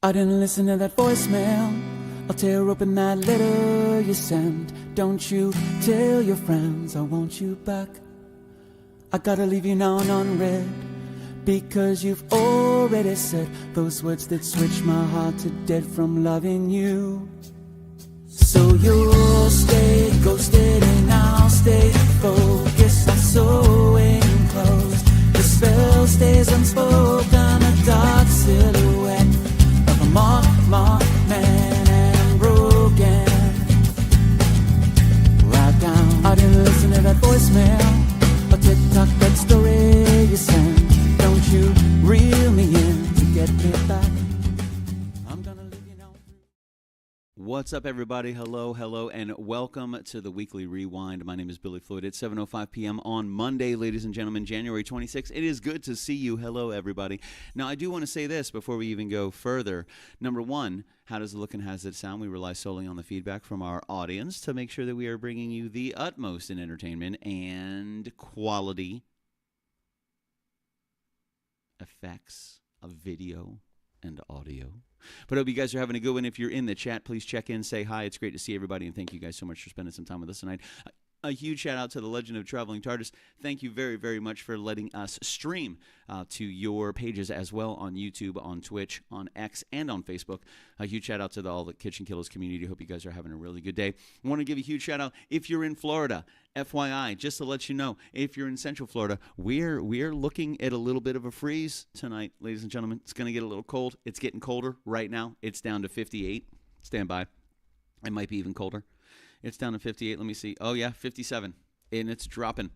I didn't listen to that voicemail. I'll tear open that letter you sent. Don't you tell your friends I want you back. I gotta leave you now and unread, because you've already said those words that switch my heart to dead from loving you. So you'll stay ghosted and I'll stay focused on sewing clothes. The spell stays unspoken, a dark silhouette of a marked man and broken. Right down, I didn't listen to that voicemail, or TikTok that story you sent. Don't you reel me in to get me back. I'm gonna leave you now. What's up, everybody? Hello, and welcome to the Weekly Rewind. My name is Billy Floyd. It's 7:05 p.m. on Monday, ladies and gentlemen, January 26th. It is good to see you. Hello, everybody. Now, I do want to say this before we even go further. Number one, how does it look and how does it sound? We rely solely on the feedback from our audience to make sure that we are bringing you the utmost in entertainment and quality effects of video and audio. But I hope you guys are having a good one. If you're in the chat, please check in, say hi. It's great to see everybody, and thank you guys so much for spending some time with us tonight. A huge shout out to the Legend of Traveling TARDIS. Thank you very, very much for letting us stream to your pages as well on YouTube, on Twitch, on X, and on Facebook. A huge shout out to all the Kitchen Killers community. Hope you guys are having a really good day. I want to give a huge shout out if you're in Florida. FYI, just to let you know, if you're in Central Florida, we're looking at a little bit of a freeze tonight, ladies and gentlemen. It's going to get a little cold. It's getting colder right now. It's down to 58. Stand by. It might be even colder. It's down to 58. Let me see. Oh, yeah, 57. And it's dropping.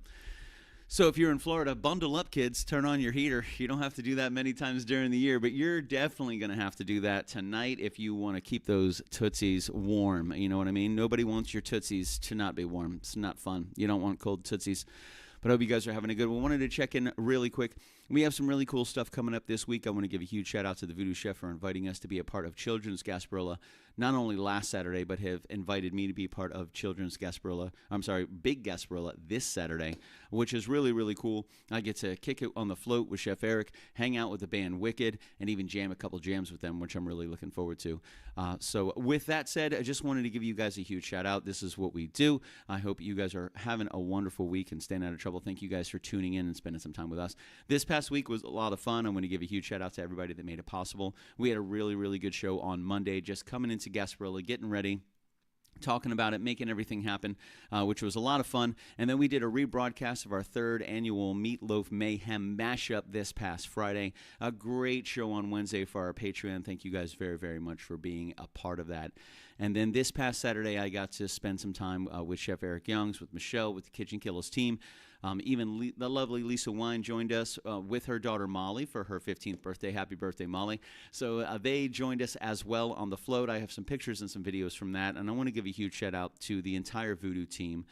So if you're in Florida, bundle up, kids. Turn on your heater. You don't have to do that many times during the year, but you're definitely going to have to do that tonight if you want to keep those Tootsies warm. You know what I mean? Nobody wants your Tootsies to not be warm. It's not fun. You don't want cold Tootsies. But I hope you guys are having a good one. Wanted to check in really quick. We have some really cool stuff coming up this week. I want to give a huge shout out to the Voodoo Chef for inviting us to be a part of Children's Gasparilla, not only last Saturday, but have invited me to be part of Children's Gasparilla, Big Gasparilla this Saturday, which is really, really cool. I get to kick it on the float with Chef Eric, hang out with the band Wicked, and even jam a couple jams with them, which I'm really looking forward to. So with that said, I just wanted to give you guys a huge shout out. This is what we do. I hope you guys are having a wonderful week and staying out of trouble. Thank you guys for tuning in and spending some time with us. This past week was a lot of fun. I'm going to give a huge shout out to everybody that made it possible. We had a really, really good show on Monday, just coming into Gasparilla, getting ready, talking about it, making everything happen, which was a lot of fun. And then we did a rebroadcast of our third annual Meatloaf Mayhem mashup this past Friday. A great show on Wednesday for our Patreon. Thank you guys very, very much for being a part of that. And then this past Saturday, I got to spend some time with Chef Eric Youngs, with Michelle, with the Kitchen Killers team. Even the lovely Lisa Wine joined us with her daughter Molly for her 15th birthday. Happy birthday, Molly. So they joined us as well on the float. I have some pictures and some videos from that. And I want to give a huge shout out to the entire Voodoo team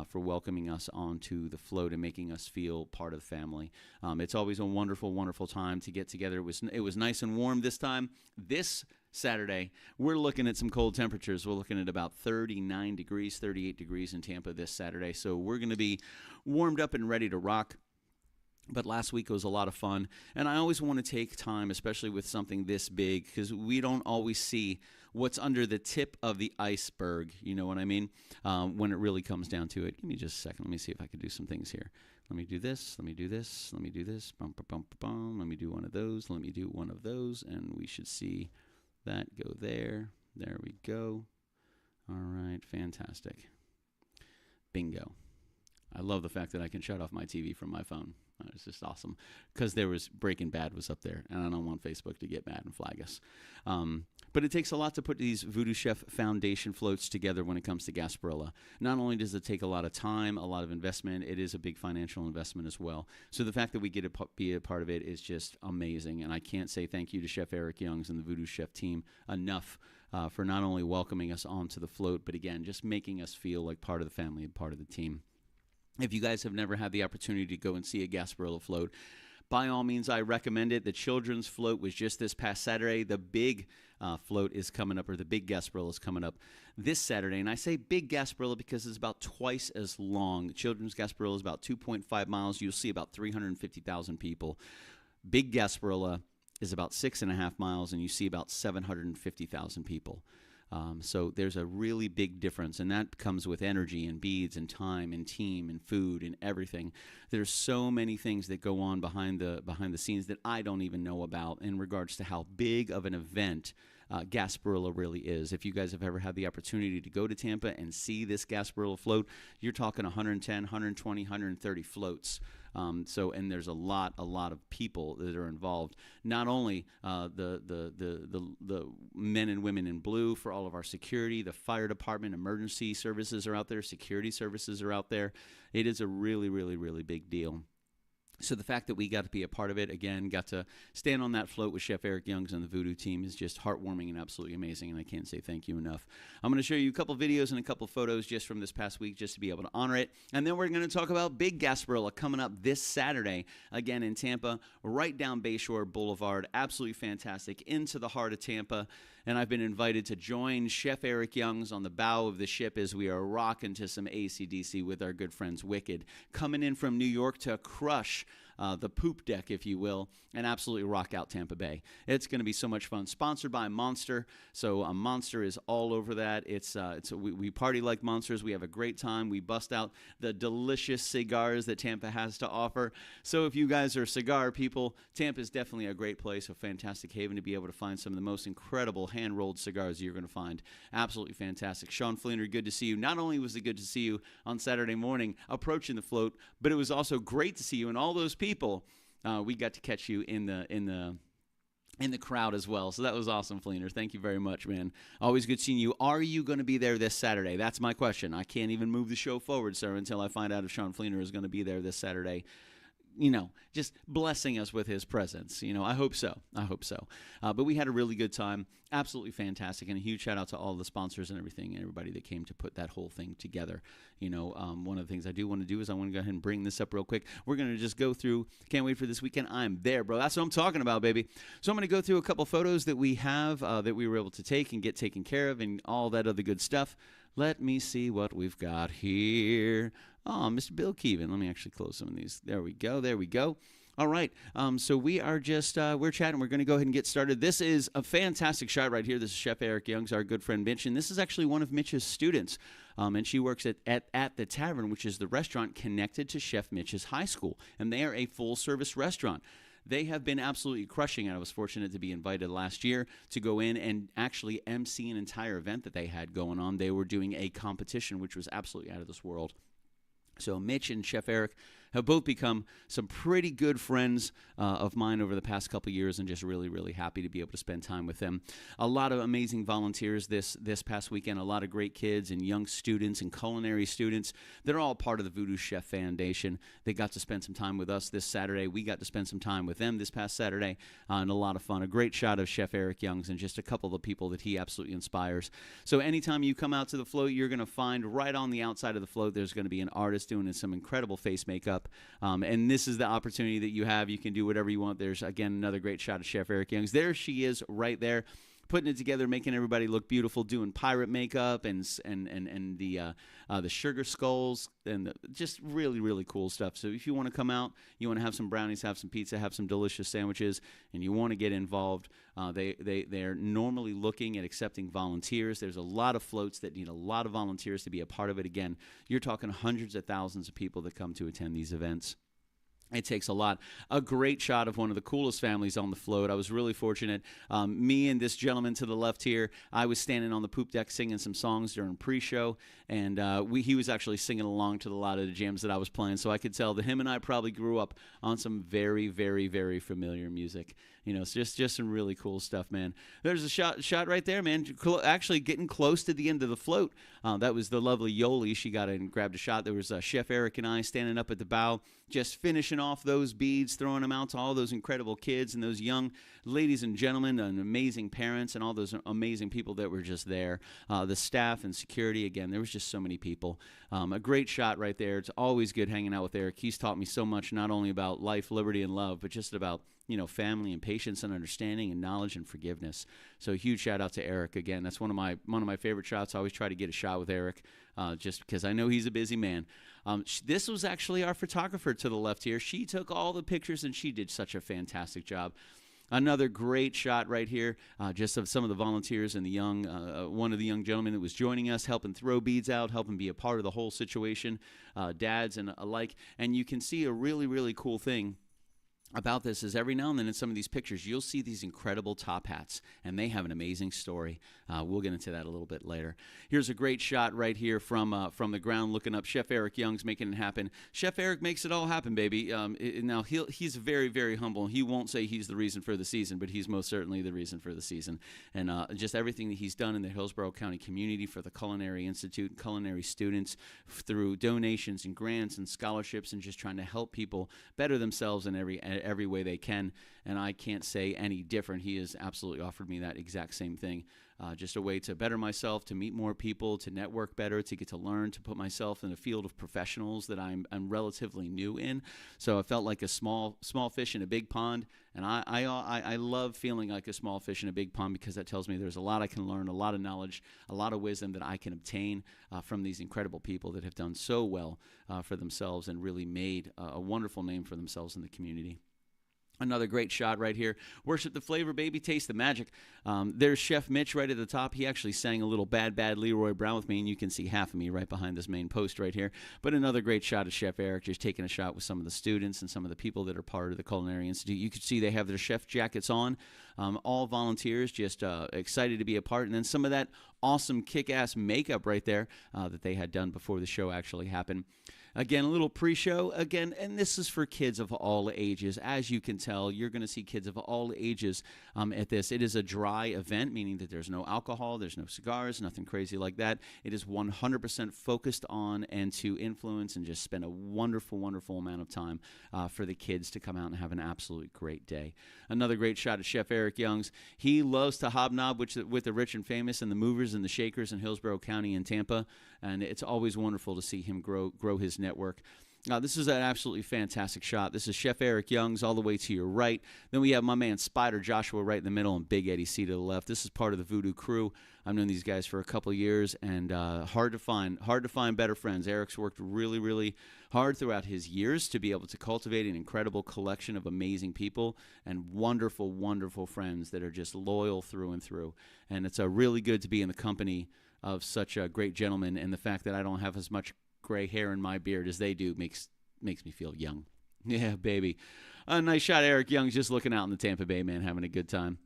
for welcoming us onto the float and making us feel part of the family. It's always a wonderful, wonderful time to get together. It was nice and warm this time. This Saturday, we're looking at some cold temperatures. We're looking at about 39 degrees, 38 degrees in Tampa this Saturday. So we're going to be warmed up and ready to rock. But last week was a lot of fun. And I always want to take time, especially with something this big, because we don't always see what's under the tip of the iceberg. You know what I mean? When it really comes down to it. Give me just a second. Let me see if I can do some things here. Let me do this. Let me do this. Let me do this. Bum, bum, bum, bum. Let me do one of those. Let me do one of those. And we should see that go there. There we go. All right, fantastic. Bingo. I love the fact that I can shut off my TV from my phone. It's just awesome because there was Breaking Bad was up there, and I don't want Facebook to get mad and flag us. But it takes a lot to put these Voodoo Chef Foundation floats together when it comes to Gasparilla. Not only does it take a lot of time, a lot of investment, it is a big financial investment as well. So the fact that we get to be a part of it is just amazing, and I can't say thank you to Chef Eric Youngs and the Voodoo Chef team enough for not only welcoming us onto the float, but again, just making us feel like part of the family and part of the team. If you guys have never had the opportunity to go and see a Gasparilla float, by all means, I recommend it. The children's float was just this past Saturday. The big float is coming up, or the big Gasparilla is coming up this Saturday. And I say big Gasparilla because it's about twice as long. Children's Gasparilla is about 2.5 miles. You'll see about 350,000 people. Big Gasparilla is about 6.5 miles, and you see about 750,000 people. So there's a really big difference, and that comes with energy and beads and time and team and food and everything. There's so many things that go on behind the scenes that I don't even know about in regards to how big of an event Gasparilla really is. If you guys have ever had the opportunity to go to Tampa and see this Gasparilla float, you're talking 110, 120, 130 floats. And there's a lot of people that are involved. Not only the men and women in blue for all of our security, the fire department, emergency services are out there, security services are out there. It is a really, really, really big deal. So the fact that we got to be a part of it, again, got to stand on that float with Chef Eric Youngs and the Voodoo team is just heartwarming and absolutely amazing, and I can't say thank you enough. I'm going to show you a couple videos and a couple photos just from this past week just to be able to honor it, and then we're going to talk about Big Gasparilla coming up this Saturday, again in Tampa, right down Bayshore Boulevard. Absolutely fantastic, into the heart of Tampa, and I've been invited to join Chef Eric Youngs on the bow of the ship as we are rocking to some AC/DC with our good friends Wicked, coming in from New York to crush the poop deck, if you will, and absolutely rock out Tampa Bay. It's going to be so much fun. Sponsored by Monster, so Monster is all over that. We party like monsters. We have a great time. We bust out the delicious cigars that Tampa has to offer. So if you guys are cigar people, Tampa is definitely a great place, a fantastic haven to be able to find some of the most incredible hand-rolled cigars you're going to find. Absolutely fantastic. Sean Fleener, good to see you. Not only was it good to see you on Saturday morning approaching the float, but it was also great to see you and all those people. We got to catch you in the crowd as well. So that was awesome, Fleener. Thank you very much, man. Always good seeing you. Are you going to be there this Saturday? That's my question. I can't even move the show forward, sir, until I find out if Sean Fleener is going to be there this Saturday. Just blessing us with his presence. I hope so. But we had a really good time. Absolutely fantastic. And a huge shout out to all the sponsors and everything and everybody that came to put that whole thing together. One of the things I do want to do is I want to go ahead and bring this up real quick. We're going to just go through, can't wait for this weekend. I'm there, bro. That's what I'm talking about, baby. So I'm going to go through a couple photos that we have that we were able to take and get taken care of and all that other good stuff. Let me see what we've got here. Oh, Mr. Bill Keevan. Let me actually close some of these. There we go. All right. So we are just, we're chatting. We're going to go ahead and get started. This is a fantastic shot right here. This is Chef Eric Youngs, our good friend Mitch. And this is actually one of Mitch's students. And she works at the Tavern, which is the restaurant connected to Chef Mitch's high school. And they are a full-service restaurant. They have been absolutely crushing it. I was fortunate to be invited last year to go in and actually MC an entire event that they had going on. They were doing a competition, which was absolutely out of this world. So Mitch and Chef Eric have both become some pretty good friends of mine over the past couple of years, and just really, really happy to be able to spend time with them. A lot of amazing volunteers this past weekend, a lot of great kids and young students and culinary students that are all part of the Voodoo Chef Foundation. They got to spend some time with us this Saturday. We got to spend some time with them this past Saturday, and a lot of fun. A great shot of Chef Eric Youngs and just a couple of the people that he absolutely inspires. So anytime you come out to the float, you're going to find right on the outside of the float, there's going to be an artist doing some incredible face makeup. And this is the opportunity that you have. You can do whatever you want. There's, again, another great shot of Chef Eric Youngs. There she is right there, putting it together, making everybody look beautiful, doing pirate makeup and the sugar skulls and just really, really cool stuff. So if you want to come out, you want to have some brownies, have some pizza, have some delicious sandwiches, and you want to get involved, they're normally looking at accepting volunteers. There's a lot of floats that need a lot of volunteers to be a part of it. Again, you're talking hundreds of thousands of people that come to attend these events. It takes a lot. A great shot of one of the coolest families on the float. I was really fortunate. Me and this gentleman to the left here, I was standing on the poop deck singing some songs during pre-show, and he was actually singing along to a lot of the jams that I was playing, so I could tell that him and I probably grew up on some very, very, very familiar music. It's just some really cool stuff, man. There's a shot right there, man. Actually getting close to the end of the float. That was the lovely Yoli. She got in and grabbed a shot. There was Chef Eric and I standing up at the bow, just finishing off those beads, throwing them out to all those incredible kids and those young ladies and gentlemen and amazing parents and all those amazing people that were just there. The staff and security, again, there was just so many people. A great shot right there. It's always good hanging out with Eric. He's taught me so much, not only about life, liberty, and love, but just about family and patience and understanding and knowledge and forgiveness. So a huge shout out to Eric again. That's one of my favorite shots. I always try to get a shot with Eric, just because I know he's a busy man. This was actually our photographer to the left here. She took all the pictures and she did such a fantastic job. Another great shot right here, just of some of the volunteers and the young, one of the young gentlemen that was joining us, helping throw beads out, helping be a part of the whole situation, dads and alike. And you can see a really, really cool thing about this is every now and then in some of these pictures, you'll see these incredible top hats, and they have an amazing story. We'll get into that a little bit later. Here's a great shot right here from the ground looking up. Chef Eric Young's making it happen. Chef Eric makes it all happen, baby. Now, he's very, very humble. He won't say he's the reason for the season, but he's most certainly the reason for the season. And just everything that he's done in the Hillsborough County community for the Culinary Institute and culinary students through donations and grants and scholarships and just trying to help people better themselves in every way they can, and I can't say any different. He has absolutely offered me that exact same thing, just a way to better myself, to meet more people, to network better, to get to learn, to put myself in a field of professionals that I'm relatively new in. So I felt like a small fish in a big pond, and I love feeling like a small fish in a big pond because that tells me there's a lot I can learn, a lot of knowledge, a lot of wisdom that I can obtain from these incredible people that have done so well for themselves and really made a wonderful name for themselves in the community. Another great shot right here. Worship the flavor, baby. Taste the magic. There's Chef Mitch right at the top. He actually sang a little Bad Leroy Brown with me, and you can see half of me right behind this main post right here. But another great shot of Chef Eric, just taking a shot with some of the students and some of the people that are part of the Culinary Institute. You can see they have their chef jackets on, all volunteers, just excited to be a part. And then some of that awesome kick-ass makeup right there that they had done before the show actually happened. Again, a little pre-show, again, and this is for kids of all ages. As you can tell, you're going to see kids of all ages at this. It is a dry event, meaning that there's no alcohol, there's no cigars, nothing crazy like that. It is 100% focused on and to influence and just spend a wonderful, wonderful amount of time for the kids to come out and have an absolutely great day. Another great shot of Chef Eric Young's. He loves to hobnob with the rich and famous and the movers and the shakers in Hillsborough County and Tampa, and it's always wonderful to see him grow his network. This is an absolutely fantastic shot. This is Chef Eric Young's all the way to your right. Then we have my man Spider Joshua right in the middle and Big Eddie C to the left. This is part of the Voodoo crew. I've known these guys for a couple of years, and hard to find better friends. Eric's worked really, really hard throughout his years to be able to cultivate an incredible collection of amazing people and wonderful, wonderful friends that are just loyal through and through. And it's really good to be in the company of such a great gentleman, and the fact that I don't have as much gray hair in my beard as they do makes me feel young. Yeah, baby. A nice shot. Eric Young's just looking out in the Tampa Bay, man, having a good time.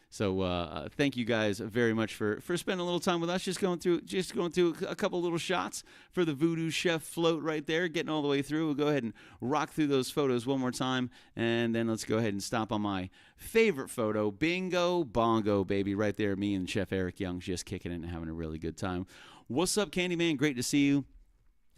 So thank you guys very much for spending a little time with us. Just going through a couple little shots for the Voodoo Chef float right there, getting all the way through. We'll go ahead and rock through those photos one more time, and then let's go ahead and stop on my favorite photo. Bingo bongo, baby, right there. Me and Chef Eric Young's just kicking it and having a really good time. What's up, Candyman? Great to see you.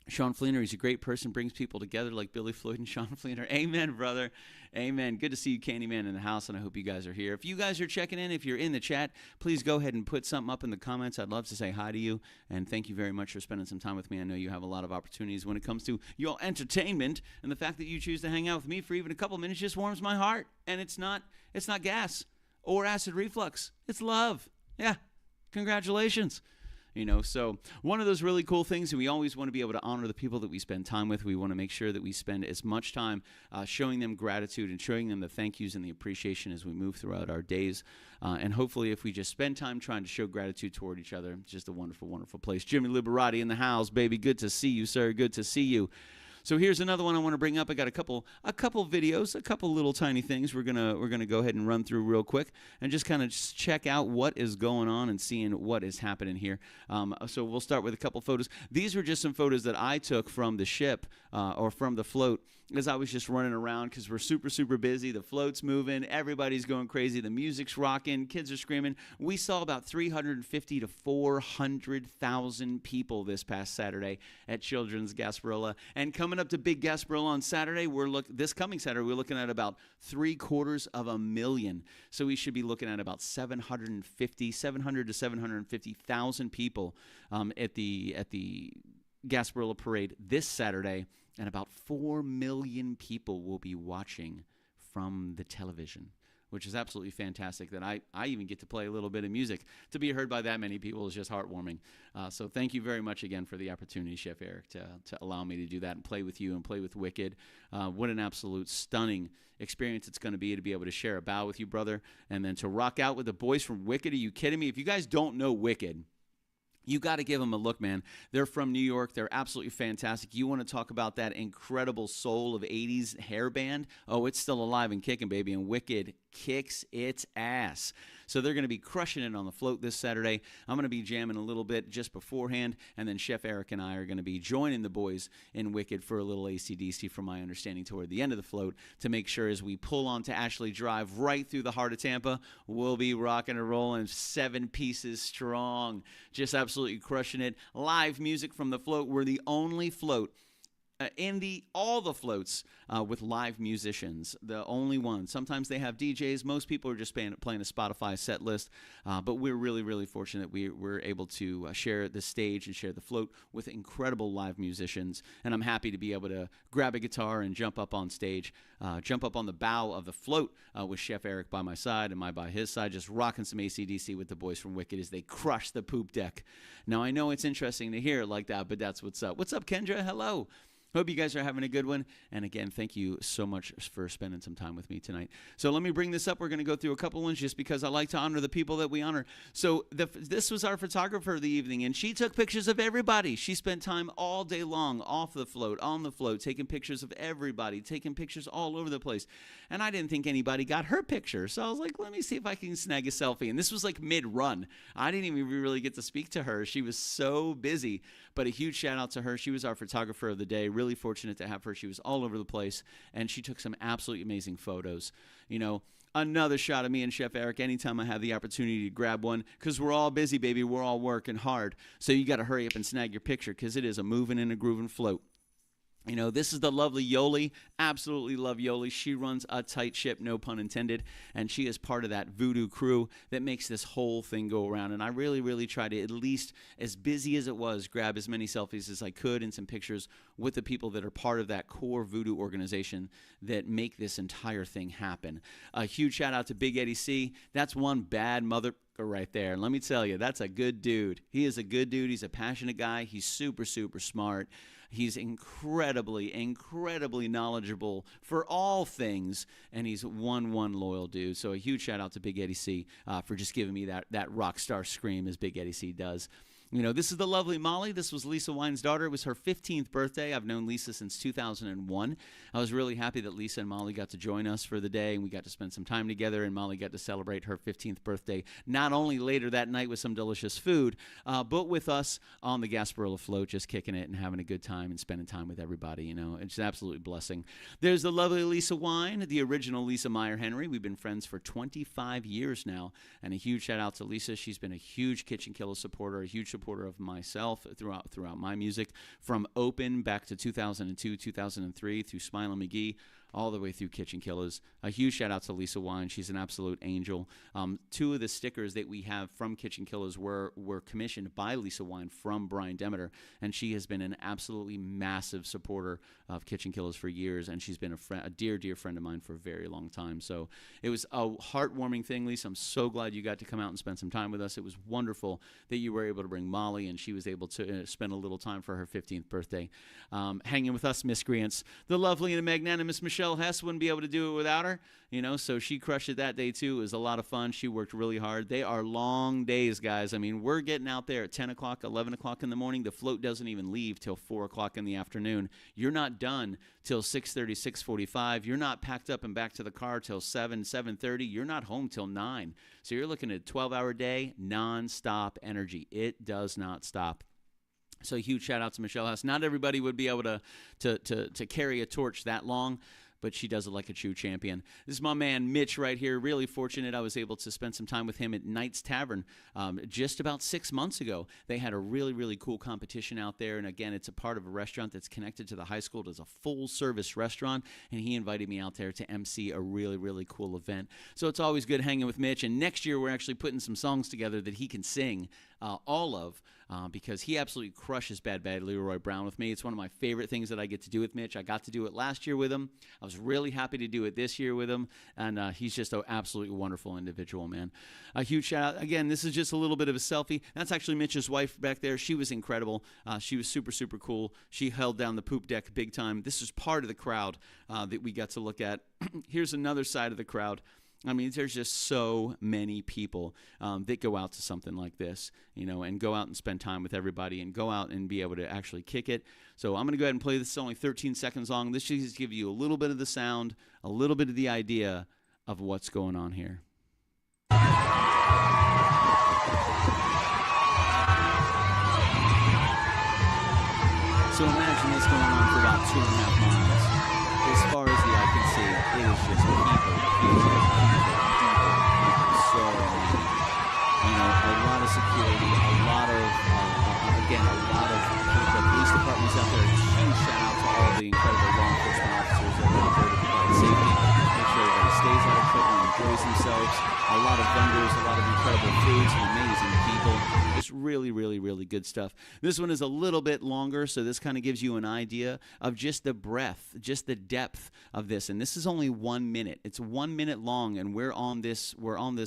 Sean Fleener, he's a great person, brings people together like Billy Floyd and Sean Fleener. Amen, brother. Amen. Good to see you, Candyman, in the house, and I hope you guys are here. If you guys are checking in, if you're in the chat, please go ahead and put something up in the comments. I'd love to say hi to you, and thank you very much for spending some time with me. I know you have a lot of opportunities when it comes to your entertainment, and the fact that you choose to hang out with me for even a couple minutes just warms my heart, and it's not gas or acid reflux. It's love. Yeah. Congratulations. So one of those really cool things, and we always want to be able to honor the people that we spend time with. We want to make sure that we spend as much time showing them gratitude and showing them the thank yous and the appreciation as we move throughout our days. And hopefully if we just spend time trying to show gratitude toward each other, it's just a wonderful, wonderful place. Jimmy Liberati in the house, baby. Good to see you, sir. Good to see you. So here's another one I want to bring up. I got a couple videos, a couple little tiny things we're gonna go ahead and run through real quick and just kind of check out what is going on and seeing what is happening here. So we'll start with a couple photos. These were just some photos that I took from the ship or from the float as I was just running around because we're super, super busy. The float's moving. Everybody's going crazy. The music's rocking. Kids are screaming. We saw about 350 to 400,000 people this past Saturday at Children's Gasparilla. And coming up to Big Gasparilla on Saturday, this coming Saturday, we're looking at about 750,000. So we should be looking at about 700 to 750,000 people at the Gasparilla Parade this Saturday. And about 4 million people will be watching from the television, which is absolutely fantastic that I even get to play a little bit of music. To be heard by that many people is just heartwarming. So thank you very much again for the opportunity, Chef Eric, to allow me to do that and play with you and play with Wicked. What an absolute stunning experience it's going to be able to share a bow with you, brother, and then to rock out with the boys from Wicked. Are you kidding me? If you guys don't know Wicked, you got to give them a look, man. They're from New York. They're absolutely fantastic. You want to talk about that incredible soul of 80s hair band? Oh, it's still alive and kicking, baby, and Wicked kicks its ass. So they're going to be crushing it on the float this Saturday. I'm going to be jamming a little bit just beforehand, and then Chef Eric and I are going to be joining the boys in Wicked for a little AC/DC, from my understanding, toward the end of the float, to make sure as we pull on to Ashley Drive right through the heart of Tampa, we'll be rocking and rolling 7 pieces strong. Just absolutely crushing it. Live music from the float. We're the only float in all the floats with live musicians, the only one. Sometimes they have DJs. Most people are just playing a Spotify set list, but we're really, really fortunate we're able to share the stage and share the float with incredible live musicians, and I'm happy to be able to grab a guitar and jump up on stage, jump up on the bow of the float with Chef Eric by my side and by his side, just rocking some AC/DC with the boys from Wicked as they crush the poop deck. Now, I know it's interesting to hear it like that, but that's what's up. What's up, Kendra? Hello. Hope you guys are having a good one. And again, thank you so much for spending some time with me tonight. So let me bring this up. We're going to go through a couple ones just because I like to honor the people that we honor. So this was our photographer of the evening, and she took pictures of everybody. She spent time all day long off the float, on the float, taking pictures of everybody, taking pictures all over the place. And I didn't think anybody got her picture. So I was like, let me see if I can snag a selfie. And this was like mid-run. I didn't even really get to speak to her. She was so busy. But a huge shout out to her. She was our photographer of the day. Really fortunate to have her. She was all over the place, and she took some absolutely amazing photos. You know, another shot of me and Chef Eric anytime I have the opportunity to grab one, because we're all busy, baby. We're all working hard. So you got to hurry up and snag your picture, because it is a moving and a grooving float. You know, this is the lovely Yoli. Absolutely love Yoli. She runs a tight ship, no pun intended, and she is part of that voodoo crew that makes this whole thing go around. And I really, really try to, at least as busy as it was, grab as many selfies as I could and some pictures with the people that are part of that core voodoo organization that make this entire thing happen. A huge shout out to Big Eddie C. That's one bad mother right there. And let me tell you, that's a good dude. He is a good dude. He's a passionate guy. He's super, super smart. He's incredibly, incredibly knowledgeable for all things, and he's one loyal dude. So a huge shout out to Big Eddie C for just giving me that rock star scream as Big Eddie C does. You know, this is the lovely Molly. This was Lisa Wine's daughter. It was her 15th birthday. I've known Lisa since 2001. I was really happy that Lisa and Molly got to join us for the day, and we got to spend some time together, and Molly got to celebrate her 15th birthday, not only later that night with some delicious food, but with us on the Gasparilla float, just kicking it and having a good time and spending time with everybody. You know, it's an absolute blessing. There's the lovely Lisa Wine, the original Lisa Meyer Henry. We've been friends for 25 years now, and a huge shout out to Lisa. She's been a huge Kitchen Killer supporter, a huge supporter of myself throughout my music, from Open back to 2002, 2003, through Smilin' McGee, all the way through Kitchen Killers. A huge shout out to Lisa Wine. She's an absolute angel. 2 of the stickers that we have from Kitchen Killers were commissioned by Lisa Wine from Brian Demeter, and she has been an absolutely massive supporter of Kitchen Killers for years, and she's been a dear, dear friend of mine for a very long time. So it was a heartwarming thing, Lisa. I'm so glad you got to come out and spend some time with us. It was wonderful that you were able to bring Molly, and she was able to spend a little time for her 15th birthday hanging with us miscreants. The lovely and magnanimous Michelle Hess wouldn't be able to do it without her, you know, so she crushed it that day too. It was a lot of fun. She worked really hard. They are long days, guys. I mean, we're getting out there at 10 o'clock, 11 o'clock in the morning. The float doesn't even leave till 4 o'clock in the afternoon. You're not done till 6:30, 6:45. You're not packed up and back to the car till 7, 7:30. You're not home till 9. So you're looking at a 12-hour day, non-stop energy. It does not stop. So a huge shout out to Michelle Hess. Not everybody would be able to carry a torch that long, but she does it like a true champion. This is my man Mitch right here. Really fortunate I was able to spend some time with him at Knight's Tavern just about 6 months ago. They had a really, really cool competition out there, and again, it's a part of a restaurant that's connected to the high school. It is a full-service restaurant, and he invited me out there to MC a really, really cool event. So it's always good hanging with Mitch, and next year we're actually putting some songs together that he can sing all of, because he absolutely crushes Bad Bad Leroy Brown with me. It's one of my favorite things that I get to do with Mitch. I got to do it last year with him. I was really happy to do it this year with him, and he's just an absolutely wonderful individual, man. A huge shout out. Again, this is just a little bit of a selfie. That's actually Mitch's wife back there. She was incredible. She was super, super cool. She held down the poop deck big time. This is part of the crowd that we got to look at. Here's another side of the crowd. I mean, there's just so many people that go out to something like this, you know, and go out and spend time with everybody and go out and be able to actually kick it. So I'm going to go ahead and play this. It's only 13 seconds long. This should just give you a little bit of the sound, a little bit of the idea of what's going on here. So imagine this going on for about 2.5 miles. As far as the eye can see, it is just people. So many. You know, a lot of security, a lot of the police departments out there. A huge shout out to all the incredible law enforcement officers that are out there to provide safety, make sure everybody stays out of trouble and enjoys themselves. A lot of vendors, a lot of incredible foods, and amazing people. Just really, really, really good stuff. This one is a little bit longer, so this kind of gives you an idea of just the breadth, just the depth of this. And this is only 1 minute. It's 1 minute long, and we're on this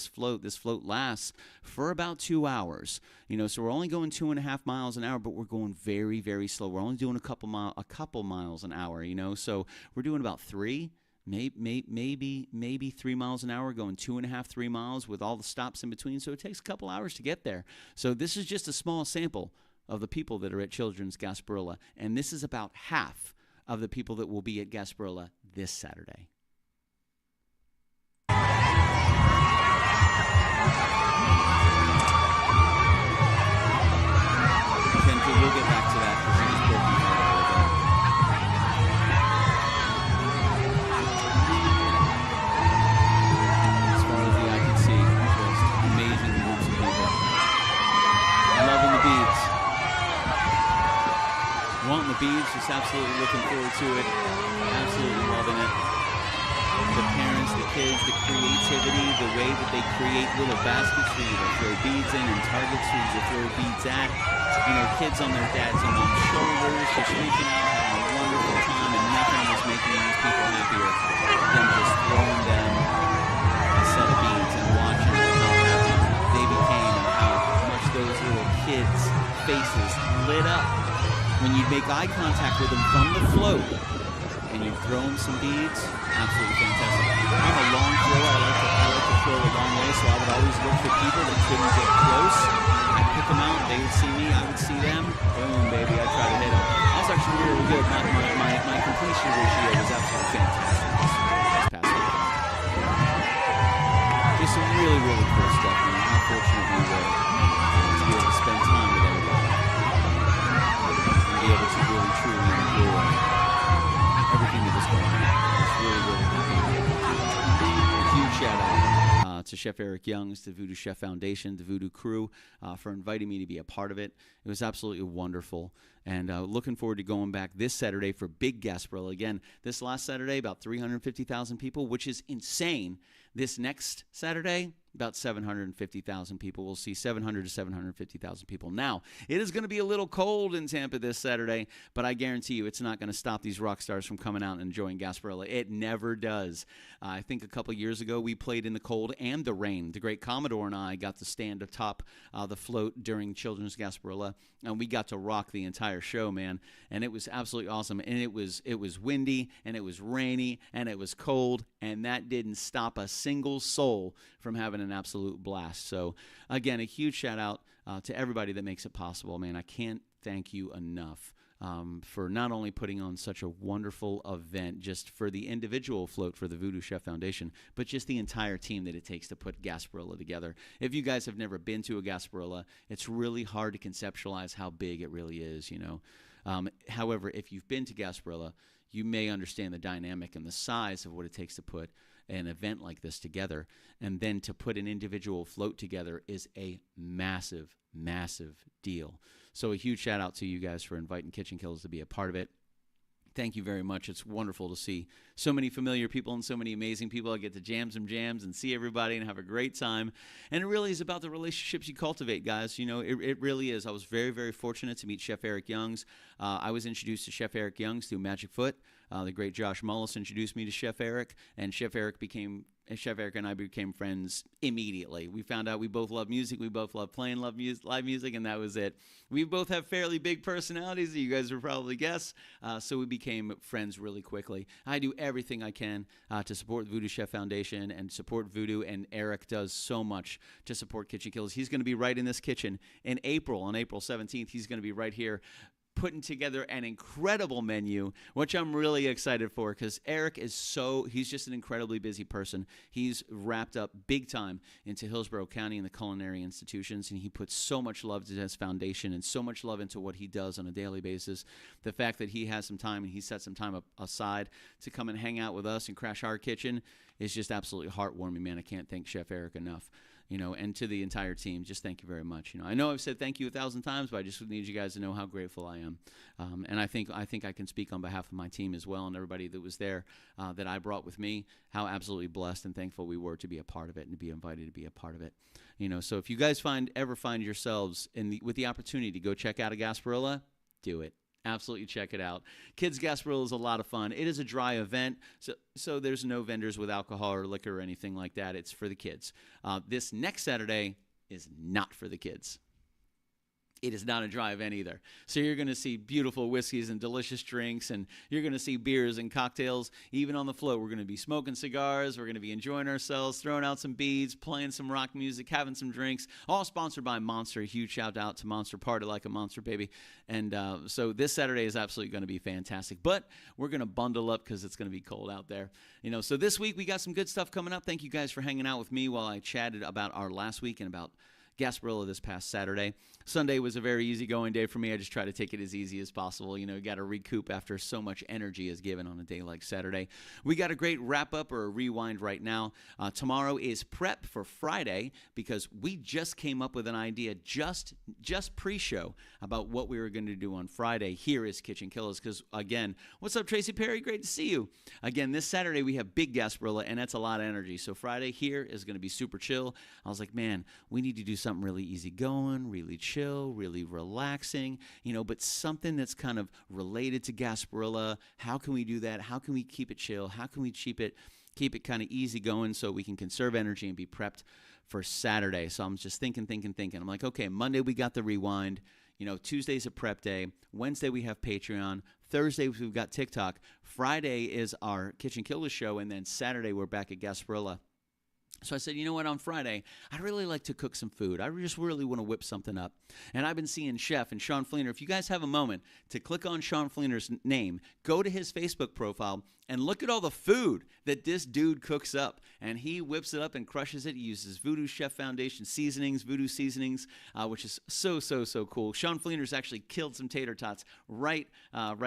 float. This float lasts for about 2 hours. You know, so we're only going 2.5 miles an hour, but we're going very, very slow. We're only doing a couple miles an hour. You know, so we're doing about 3. Maybe 3 miles an hour, going 2.5, 3 miles with all the stops in between. So it takes a couple hours to get there. So this is just a small sample of the people that are at Children's Gasparilla. And this is about half of the people that will be at Gasparilla this Saturday. Kendra, we'll get back to that because you just broke my heart a little bit. Wanting the beads, just absolutely looking forward to it, absolutely loving it. The parents, the kids, the creativity, the way that they create little baskets for you to throw beads in and targets for you to throw beads at. You know, kids on their dads and mom's shoulders, just reaching out, having a wonderful time, and nothing was making these people happier than just throwing them a set of beads and watching how happy they became and how much those little kids' faces lit up when you make eye contact with them from the float and you throw them some beads. Absolutely fantastic. I'm a long thrower. I like to throw a long way, so I would always look for people that couldn't get close. I'd pick them out. They would see me. I would see them. Boom, baby. I'd try to hit them. I was actually really good. My completion ratio was absolutely fantastic this past weekend. Just some really, really cool stuff, man. How fortunate we were to be able to spend time with everybody. Be able to really truly enjoy everything that was going on. It's really, really happy to be able to do that. A huge shout out to Chef Eric Youngs, the Voodoo Chef Foundation, the Voodoo crew, for inviting me to be a part of it. It was absolutely wonderful. And looking forward to going back this Saturday for Big Gasparilla. Again, this last Saturday, about 350,000 people, which is insane. This next Saturday, about 750,000 people. We'll see 700 to 750,000 people. Now, it is going to be a little cold in Tampa this Saturday, but I guarantee you it's not going to stop these rock stars from coming out and enjoying Gasparilla. It never does. I think a couple years ago we played in the cold and the rain. The great Commodore and I got to stand atop the float during Children's Gasparilla, and we got to rock the entire show, man. And it was absolutely awesome. And it was windy, and it was rainy, and it was cold, and that didn't stop a single soul from having an absolute blast. So again, a huge shout out to everybody that makes it possible, man. I can't thank you enough for not only putting on such a wonderful event just for the individual float for the Voodoo Chef Foundation, but just the entire team that it takes to put Gasparilla together. If you guys have never been to a Gasparilla, it's really hard to conceptualize how big it really is, you know. However, if you've been to Gasparilla, you may understand the dynamic and the size of what it takes to put an event like this together. And then to put an individual float together is a massive, massive deal. So a huge shout out to you guys for inviting Kitchen Killers to be a part of it. Thank you very much. It's wonderful to see so many familiar people and so many amazing people. I get to jam some jams and see everybody and have a great time. And it really is about the relationships you cultivate, guys. You know, it really is. I was very, very fortunate to meet Chef Eric Youngs. I was introduced to Chef Eric Youngs through Magic Foot. The great Josh Mullis introduced me to Chef Eric, and Chef Eric and I became friends immediately. We found out we both love music. We both love playing live music, and that was it. We both have fairly big personalities, you guys would probably guess, so we became friends really quickly. I do everything I can to support the Voodoo Chef Foundation and support Voodoo, and Eric does so much to support Kitchen Killers. He's going to be right in this kitchen in April, on April 17th. He's going to be right here putting together an incredible menu, which I'm really excited for because Eric is he's just an incredibly busy person. He's wrapped up big time into Hillsborough County and the culinary institutions, and he puts so much love to his foundation and so much love into what he does on a daily basis. The fact that he has some time and he set some time aside to come and hang out with us and crash our kitchen is just absolutely heartwarming, man. I can't thank Chef Eric enough. And to the entire team, just thank you very much. I know I've said thank you 1,000 times, but I just need you guys to know how grateful I am. And I think I can speak on behalf of my team as well and everybody that was there that I brought with me, how absolutely blessed and thankful we were to be a part of it and to be invited to be a part of it. So if you guys ever find yourselves with the opportunity to go check out a Gasparilla, do it. Absolutely check it out. Kids Gasparilla is a lot of fun. It is a dry event, so there's no vendors with alcohol or liquor or anything like that. It's for the kids. This next Saturday is not for the kids. It is not a dry event either. So you're going to see beautiful whiskeys and delicious drinks, and you're going to see beers and cocktails. Even on the float, we're going to be smoking cigars. We're going to be enjoying ourselves, throwing out some beads, playing some rock music, having some drinks, all sponsored by Monster. A huge shout out to Monster. Party like a monster, baby. And so this Saturday is absolutely going to be fantastic. But we're going to bundle up because it's going to be cold out there. So this week we got some good stuff coming up. Thank you guys for hanging out with me while I chatted about our last week and about Gasparilla this past Saturday. Sunday was a very easygoing day for me. I just try to take it as easy as possible. Got to recoup after so much energy is given on a day like Saturday. We got a great wrap-up or a rewind right now. Tomorrow is prep for Friday because we just came up with an idea just pre-show about what we were going to do on Friday. Here is Kitchen Killers because, again, what's up, Tracy Perry? Great to see you. Again, this Saturday we have big Gasparilla, and that's a lot of energy. So Friday here is going to be super chill. I was like, man, we need to do something really easygoing, really chill, really relaxing, but something that's kind of related to Gasparilla. How can we do that? How can we keep it chill? How can we keep it kind of easygoing so we can conserve energy and be prepped for Saturday? So I'm just thinking. I'm like, okay, Monday we got the rewind. Tuesday's a prep day. Wednesday we have Patreon. Thursday we've got TikTok. Friday is our Kitchen Killers show, and then Saturday we're back at Gasparilla. So I said, you know what, on Friday, I'd really like to cook some food. I just really want to whip something up. And I've been seeing Chef and Sean Fleener. If you guys have a moment to click on Sean Fleener's name, go to his Facebook profile and look at all the food that this dude cooks up. And he whips it up and crushes it. He uses Voodoo Chef Foundation seasonings, Voodoo seasonings, which is so cool. Sean Fleener's actually killed some tater tots right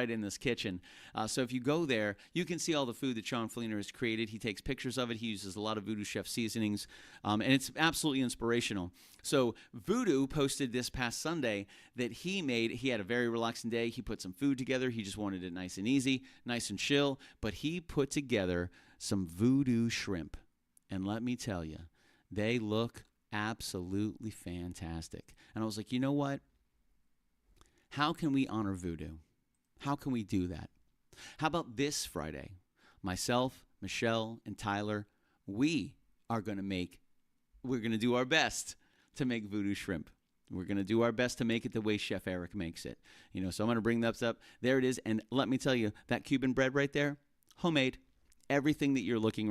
in this kitchen. So if you go there, you can see all the food that Sean Fleener has created. He takes pictures of it. He uses a lot of Voodoo Chef seasonings, and it's absolutely inspirational. So Voodoo posted this past Sunday that he had a very relaxing day. He put some food together. He just wanted it nice and easy, nice and chill, but he put together some Voodoo shrimp. And let me tell you, they look absolutely fantastic. And I was like, you know what? How can we honor Voodoo? How can we do that? How about this Friday? Myself, Michelle, and Tyler, we're going to do our best to make Voodoo shrimp. We're going to do our best to make it the way Chef Eric makes it. So I'm going to bring that up. There it is. And let me tell you, that Cuban bread right there, homemade. Everything that you're looking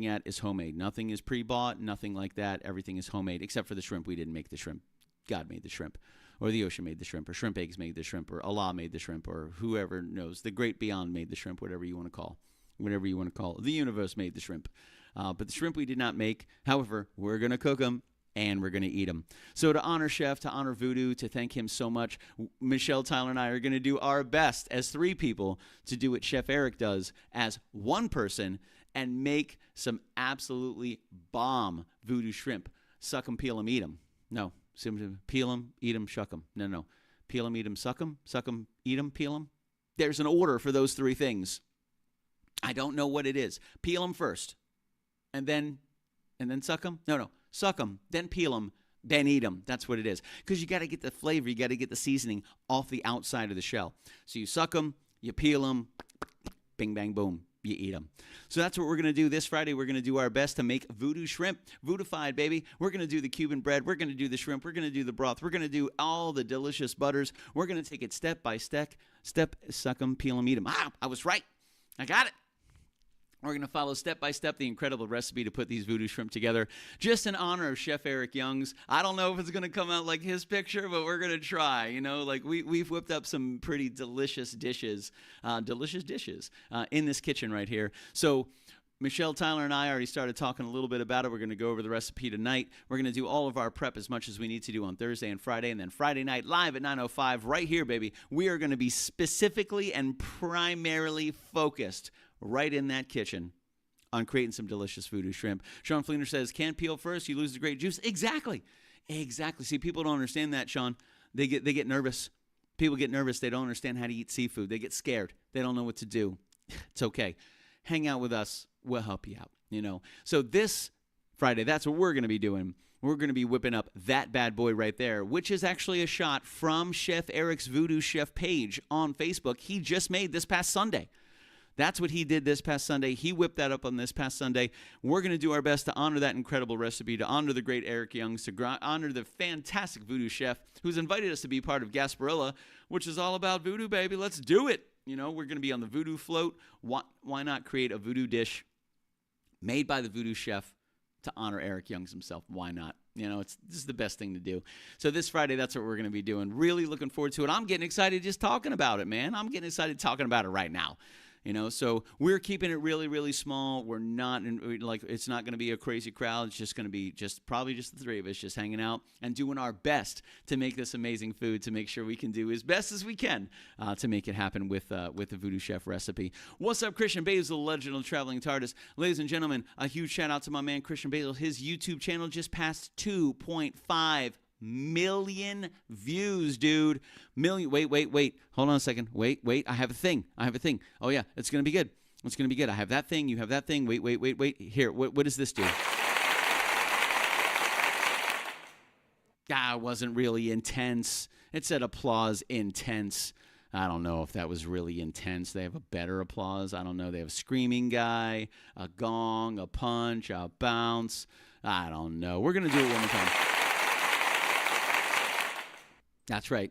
at is homemade. Nothing is pre-bought, nothing like that. Everything is homemade, except for the shrimp. We didn't make the shrimp. God made the shrimp. Or the ocean made the shrimp. Or Shrimp Eggs made the shrimp. Or Allah made the shrimp. Or whoever knows. The great beyond made the shrimp, whatever you want to call it. The universe made the shrimp. But the shrimp we did not make. However, we're going to cook them. And we're going to eat them. So to honor Chef, to honor Voodoo, to thank him so much, Michelle, Tyler, and I are going to do our best as 3 people to do what Chef Eric does as 1 person and make some absolutely bomb Voodoo shrimp. Suck them, peel them, eat them. No. Peel them, eat them, shuck them. No. Peel them, eat them, suck them, eat them, peel them. There's an order for those three things. I don't know what it is. Peel them first, and then suck them. No, suck them, then peel them, then eat them. That's what it is. Because you got to get the flavor, you got to get the seasoning off the outside of the shell. So you suck them, you peel them, bing, bang, boom, you eat them. So that's what we're going to do this Friday. We're going to do our best to make voodoo shrimp. Voodoofied, baby. We're going to do the Cuban bread. We're going to do the shrimp. We're going to do the broth. We're going to do all the delicious butters. We're going to take it step by step, suck them, peel them, eat them. Ah, I was right. I got it. We're going to follow step by step the incredible recipe to put these voodoo shrimp together, just in honor of Chef Eric Young's. I don't know if it's going to come out like his picture, but we're going to try. You know, like we've whipped up some pretty delicious dishes in this kitchen right here. So Michelle, Tyler, and I already started talking a little bit about it. We're going to go over the recipe tonight. We're going to do all of our prep as much as we need to do on Thursday and Friday, and then Friday night live at 9:05 right here, baby. We are going to be specifically and primarily focused right in that kitchen on creating some delicious voodoo shrimp. Sean Fleener says, can't peel first, you lose the great juice. Exactly. See, people don't understand that, Sean. They get nervous. People get nervous. They don't understand how to eat seafood. They get scared. They don't know what to do. It's okay. Hang out with us. We'll help you out, you know. So this Friday, that's what we're going to be doing. We're going to be whipping up that bad boy right there, which is actually a shot from Chef Eric's Voodoo Chef page on Facebook. He just made this past Sunday. That's what he did this past Sunday. He whipped that up on this past Sunday. We're going to do our best to honor that incredible recipe, to honor the great Eric Youngs, to honor the fantastic voodoo chef who's invited us to be part of Gasparilla, which is all about voodoo, baby. Let's do it. You know, we're going to be on the voodoo float. Why not create a voodoo dish made by the voodoo chef to honor Eric Youngs himself? Why not? You know, this is the best thing to do. So this Friday, that's what we're going to be doing. Really looking forward to it. I'm getting excited just talking about it, man. I'm getting excited talking about it right now. You know, so we're keeping it really, really small. We're not it's not going to be a crazy crowd. It's just going to be probably just the three of us just hanging out and doing our best to make this amazing food, to make sure we can do as best as we can to make it happen with the Voodoo Chef recipe. What's up, Christian Basil, legend of traveling TARDIS? Ladies and gentlemen, a huge shout out to my man Christian Basil. His YouTube channel just passed 2.5 million views, dude. Wait. Hold on a second. Wait. I have a thing. Oh, yeah. It's going to be good. I have that thing. You have that thing. Wait. Here, what does this do? It wasn't really intense. It said applause intense. I don't know if that was really intense. They have a better applause. I don't know. They have a screaming guy, a gong, a punch, a bounce. I don't know. We're going to do it one more time. That's right.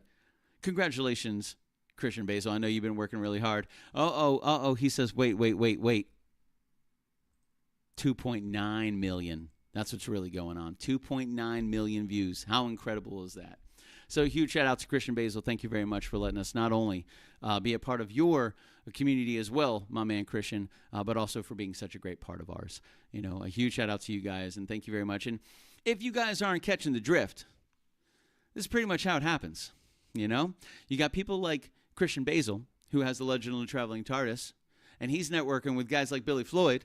Congratulations, Christian Basil. I know you've been working really hard. He says, wait. 2.9 million. That's what's really going on. 2.9 million views. How incredible is that? So huge shout out to Christian Basil. Thank you very much for letting us not only be a part of your community as well, my man Christian, but also for being such a great part of ours. You know, a huge shout out to you guys, and thank you very much. And if you guys aren't catching the drift, this is pretty much how it happens, you know? You got people like Christian Basil, who has the Legend of the Traveling TARDIS, and he's networking with guys like Billy Floyd,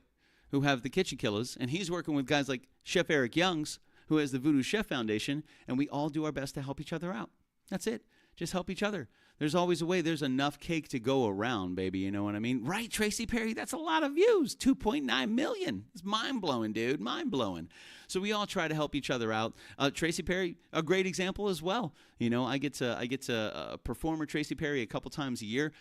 who have the Kitchen Killers, and he's working with guys like Chef Eric Youngs, who has the Voodoo Chef Foundation, and we all do our best to help each other out. That's it. Just help each other. There's always a way. There's enough cake to go around, baby. You know what I mean? Right, Tracy Perry? That's a lot of views. 2.9 million. It's mind-blowing, dude. Mind-blowing. So we all try to help each other out. Tracy Perry, a great example as well. You know, I get to perform with Tracy Perry a couple times a year.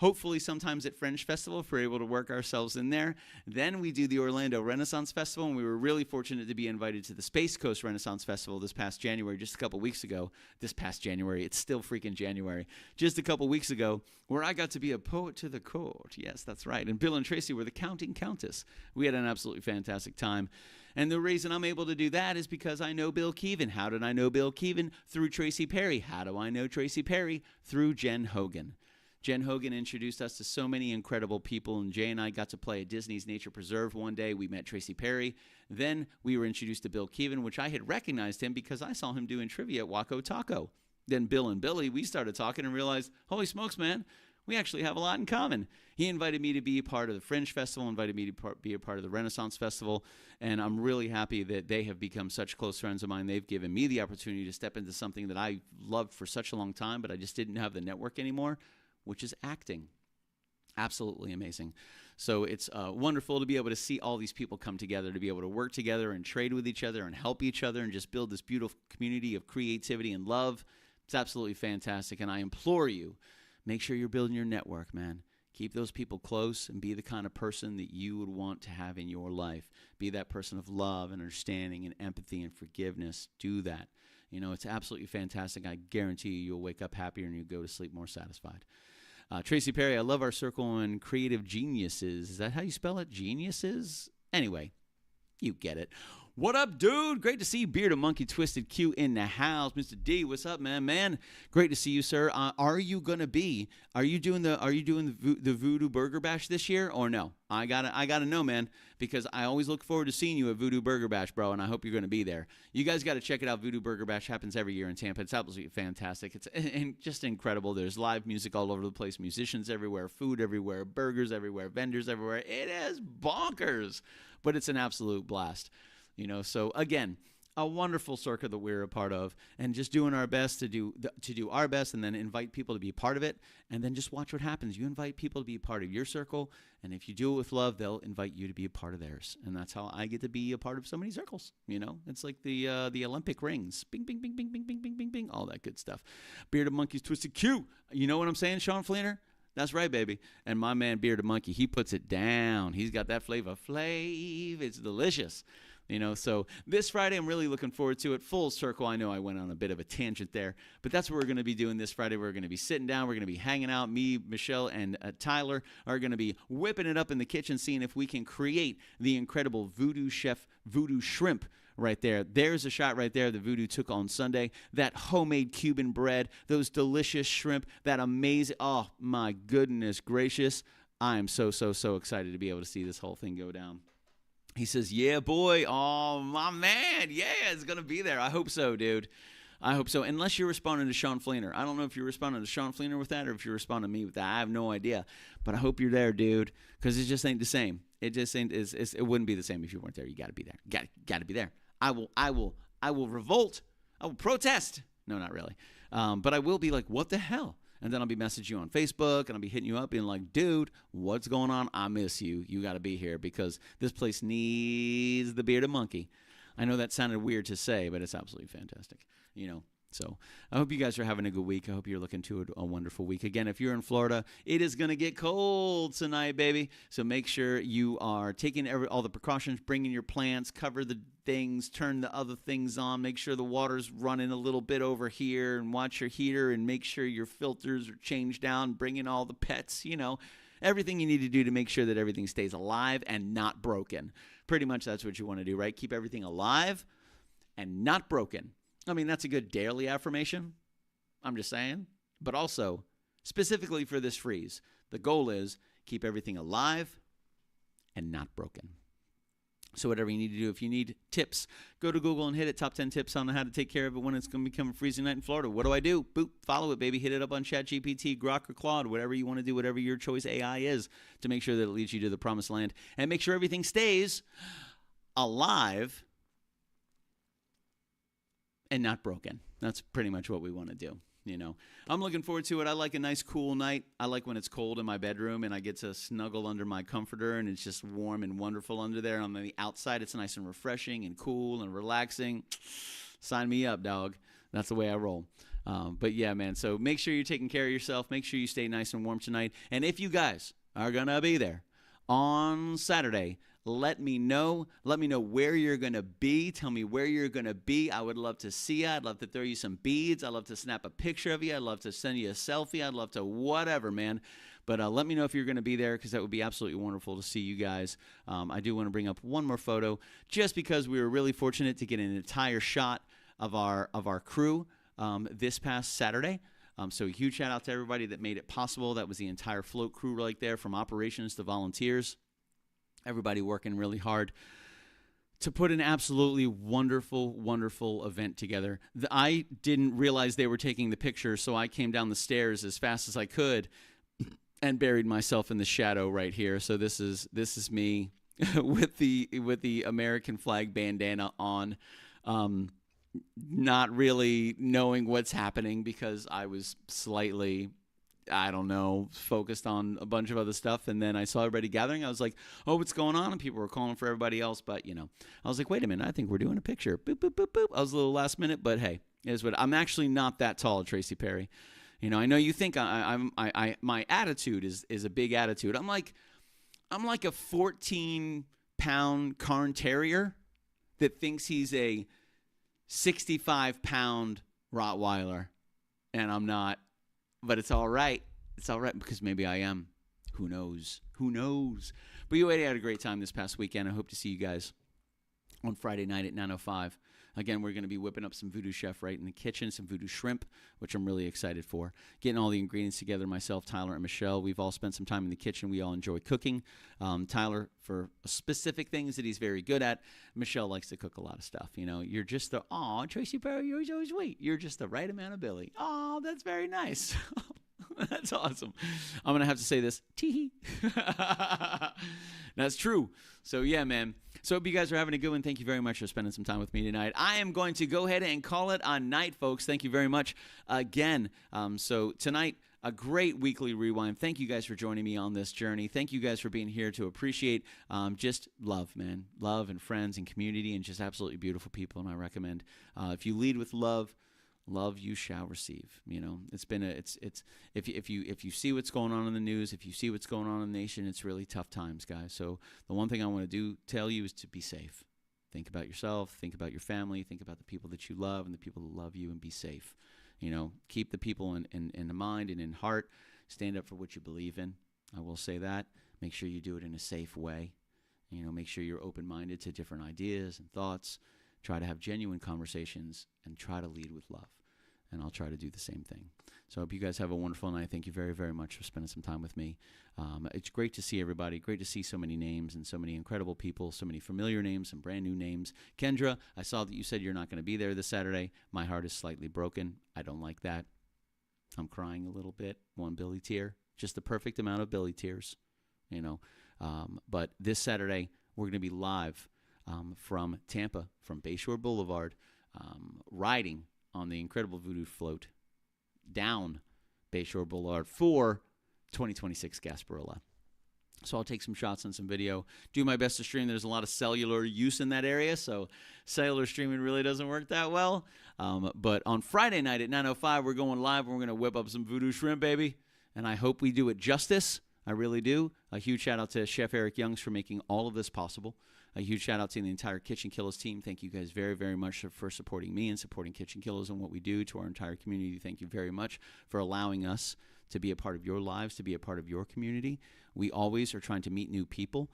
Hopefully sometimes at Fringe Festival if we're able to work ourselves in there. Then we do the Orlando Renaissance Festival, and we were really fortunate to be invited to the Space Coast Renaissance Festival this past January, just a couple weeks ago. This past January. It's still freaking January. Just a couple weeks ago, where I got to be a poet to the court. Yes, that's right. And Bill and Tracy were the Counting Countess. We had an absolutely fantastic time. And the reason I'm able to do that is because I know Bill Keevan. How did I know Bill Keevan? Through Tracy Perry. How do I know Tracy Perry? Through Jen Hogan. Jen Hogan introduced us to so many incredible people, and Jay and I got to play at Disney's Nature Preserve one day. We met Tracy Perry. Then we were introduced to Bill Keevan, which I had recognized him because I saw him doing trivia at Waco Taco. Then Bill and Billy, we started talking and realized, holy smokes, man, we actually have a lot in common. He invited me to be a part of the Fringe Festival, invited me to be a part of the Renaissance Festival, and I'm really happy that they have become such close friends of mine. They've given me the opportunity to step into something that I loved for such a long time, but I just didn't have the network anymore, which is acting. Absolutely amazing. So it's wonderful to be able to see all these people come together, to be able to work together and trade with each other and help each other and just build this beautiful community of creativity and love. It's absolutely fantastic. And I implore you, make sure you're building your network, man. Keep those people close and be the kind of person that you would want to have in your life. Be that person of love and understanding and empathy and forgiveness. Do that. You know, it's absolutely fantastic. I guarantee you'll wake up happier and you'll go to sleep more satisfied. Tracy Perry, I love our circle and creative geniuses. Is that how you spell it? Geniuses? Anyway, you get it. What up, dude? Great to see you, Bearded Monkey Twisted Q in the house. Mr. D, what's up, man? Man, great to see you, sir. Are you doing the Voodoo Burger Bash this year or no? I gotta know, man, because I always look forward to seeing you at Voodoo Burger Bash, bro, and I hope you're gonna be there. You guys got to check it out. Voodoo Burger Bash happens every year in Tampa. It's absolutely fantastic. It's just incredible. There's live music all over the place, musicians everywhere, food everywhere, burgers everywhere, vendors everywhere. It is bonkers, but it's an absolute blast. You know, so again, a wonderful circle that we're a part of, and just doing our best to do our best, and then invite people to be part of it, and then just watch what happens. You invite people to be a part of your circle, and if you do it with love, they'll invite you to be a part of theirs, and that's how I get to be a part of so many circles. You know, it's like the Olympic rings, bing, bing, bing, bing, bing, bing, bing, bing, bing, all that good stuff. Bearded Monkeys Twisted Q. You know what I'm saying, Sean Fleener? That's right, baby. And my man Bearded Monkey, he puts it down. He's got that flavor. It's delicious. You know, so this Friday, I'm really looking forward to it. Full circle. I know I went on a bit of a tangent there, but that's what we're going to be doing this Friday. We're going to be sitting down. We're going to be hanging out. Me, Michelle, and Tyler are going to be whipping it up in the kitchen, seeing if we can create the incredible Voodoo Chef Voodoo Shrimp right there. There's a shot right there that Voodoo took on Sunday. That homemade Cuban bread, those delicious shrimp, that amazing, oh my goodness gracious. I am so excited to be able to see this whole thing go down. He says, yeah, boy. Oh, my man. Yeah, it's going to be there. I hope so, dude. I hope so. Unless you're responding to Sean Fleener. I don't know if you're responding to Sean Fleener with that or if you're responding to me with that. I have no idea. But I hope you're there, dude, because it just ain't the same. It just ain't. It wouldn't be the same if you weren't there. You got to be there. Got to be there. I will revolt. I will protest. No, not really. But I will be like, what the hell? And then I'll be messaging you on Facebook, and I'll be hitting you up being like, dude, what's going on? I miss you. You got to be here because this place needs the Bearded Monkey. I know that sounded weird to say, but it's absolutely fantastic. You know, so I hope you guys are having a good week. I hope you're looking to a wonderful week. Again, if you're in Florida, it is going to get cold tonight, baby. So make sure you are taking all the precautions, bringing your plants, cover the things, turn the other things on, make sure the water's running a little bit over here, and watch your heater, and make sure your filters are changed down, bring in all the pets, you know, everything you need to do to make sure that everything stays alive and not broken. Pretty much that's what you want to do, right? Keep everything alive and not broken. I mean, that's a good daily affirmation. I'm just saying. But also, specifically for this freeze, the goal is keep everything alive and not broken. So whatever you need to do, if you need tips, go to Google and hit it. Top 10 tips on how to take care of it when it's going to become a freezing night in Florida. What do I do? Boop, follow it, baby. Hit it up on ChatGPT, Grok, or Claude, whatever you want to do, whatever your choice AI is, to make sure that it leads you to the promised land. And make sure everything stays alive and not broken. That's pretty much what we want to do. You know, I'm looking forward to it. I like a nice cool night. I like when it's cold in my bedroom and I get to snuggle under my comforter and it's just warm and wonderful under there. On the outside, it's nice and refreshing and cool and relaxing. Sign me up, dog. That's the way I roll. But yeah, man, so make sure you're taking care of yourself. Make sure you stay nice and warm tonight. And if you guys are going to be there on Saturday, let me know. Let me know where you're going to be. Tell me where you're going to be. I would love to see you. I'd love to throw you some beads. I'd love to snap a picture of you. I'd love to send you a selfie. I'd love to whatever, man. But let me know if you're going to be there because that would be absolutely wonderful to see you guys. I do want to bring up one more photo just because we were really fortunate to get an entire shot of our crew this past Saturday. So a huge shout out to everybody that made it possible. That was the entire float crew right there, from operations to volunteers. Everybody working really hard to put an absolutely wonderful, wonderful event together. I didn't realize they were taking the picture, so I came down the stairs as fast as I could and buried myself in the shadow right here. So this is me with the American flag bandana on, not really knowing what's happening because I was slightly I don't know, focused on a bunch of other stuff. And then I saw everybody gathering. I was like, oh, what's going on? And people were calling for everybody else. But, I was like, wait a minute. I think we're doing a picture. Boop, boop, boop, boop. I was a little last minute, but hey, it is what I'm actually not that tall, Tracy Perry. I know you think my attitude is a big attitude. I'm like a 14-pound Cairn Terrier that thinks he's a 65-pound Rottweiler, and I'm not. But it's all right. It's all right because maybe I am. Who knows? Who knows? But you already had a great time this past weekend. I hope to see you guys on Friday night at 9:05. Again, we're going to be whipping up some Voodoo Chef right in the kitchen, some Voodoo Shrimp, which I'm really excited for. Getting all the ingredients together, myself, Tyler, and Michelle. We've all spent some time in the kitchen. We all enjoy cooking. Tyler, for specific things that he's very good at. Michelle likes to cook a lot of stuff. You're just Tracy Perry, you're always sweet. You're just the right amount of Billy. Oh, that's very nice. That's awesome. I'm going to have to say this. Tee-hee. That's true. So, yeah, man. So, hope you guys are having a good one. Thank you very much for spending some time with me tonight. I am going to go ahead and call it a night, folks. Thank you very much again. So, tonight, a great weekly rewind. Thank you guys for joining me on this journey. Thank you guys for being here to appreciate just love, man. Love and friends and community and just absolutely beautiful people. And I recommend if you lead with love you shall receive. It's been if you see what's going on in the news, if you see what's going on in the nation, it's really tough times, guys. So the one thing I want to tell you is to be safe. Think about yourself, think about your family, think about the people that you love and the people that love you, and be safe. Keep the people in the mind and in heart. Stand up for what you believe in. I will say that. Make sure you do it in a safe way. Make sure you're open-minded to different ideas and thoughts. Try to have genuine conversations and try to lead with love. And I'll try to do the same thing. So I hope you guys have a wonderful night. Thank you very, very much for spending some time with me. It's great to see everybody. Great to see so many names and so many incredible people, so many familiar names and brand new names. Kendra, I saw that you said you're not going to be there this Saturday. My heart is slightly broken. I don't like that. I'm crying a little bit. One Billy tear. Just the perfect amount of Billy tears. But this Saturday, we're going to be live from Tampa, from Bayshore Boulevard, riding on the incredible Voodoo float down Bayshore Boulevard for 2026 Gasparilla. So I'll take some shots and some video, do my best to stream. There's a lot of cellular use in that area, so cellular streaming really doesn't work that well. But on Friday night at 9:05, we're going live, and we're going to whip up some Voodoo Shrimp, baby. And I hope we do it justice. I really do. A huge shout out to Chef Eric Youngs for making all of this possible. A huge shout out to the entire Kitchen Killers team. Thank you guys very, very much for supporting me and supporting Kitchen Killers and what we do. To our entire community, thank you very much for allowing us to be a part of your lives, to be a part of your community. We always are trying to meet new people.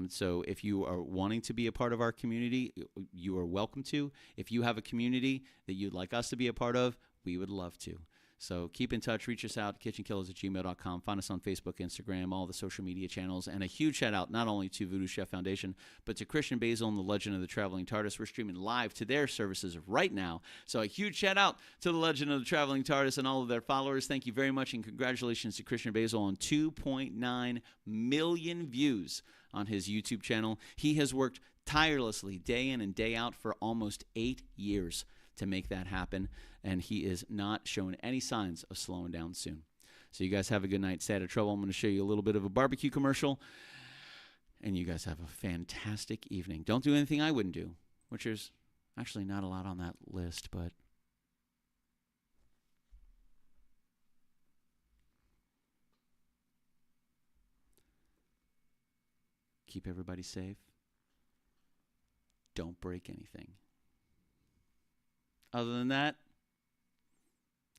So if you are wanting to be a part of our community, you are welcome to. If you have a community that you'd like us to be a part of, we would love to. So keep in touch. Reach us out, kitchenkillers@gmail.com. Find us on Facebook, Instagram, all the social media channels. And a huge shout out not only to Voodoo Chef Foundation, but to Christian Basil and the Legend of the Traveling TARDIS. We're streaming live to their services right now. So a huge shout out to the Legend of the Traveling TARDIS and all of their followers. Thank you very much, and congratulations to Christian Basil on 2.9 million views on his YouTube channel. He has worked tirelessly day in and day out for almost 8 years to make that happen, and he is not showing any signs of slowing down soon. So you guys have a good night. Stay out of trouble. I'm going to show you a little bit of a barbecue commercial, and you guys have a fantastic evening. Don't do anything I wouldn't do, which is actually not a lot on that list, but keep everybody safe. Don't break anything. Other than that,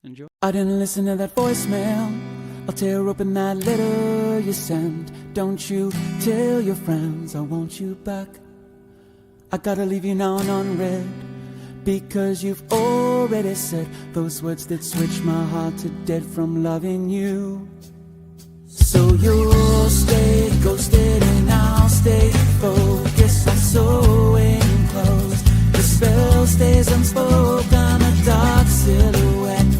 enjoy. I didn't listen to that voicemail. I'll tear open that letter you sent. Don't you tell your friends I want you back. I gotta leave you now unread, because you've already said those words that switch my heart to dead from loving you. So you'll stay ghosted and I'll stay focused on sewing clothes. The spell stays unspoken, a dark silhouette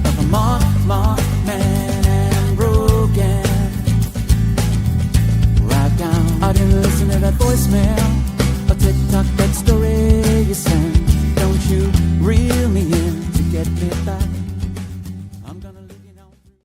of a marked man and broken. Right down, I didn't listen to that voicemail. I'll TikTok that story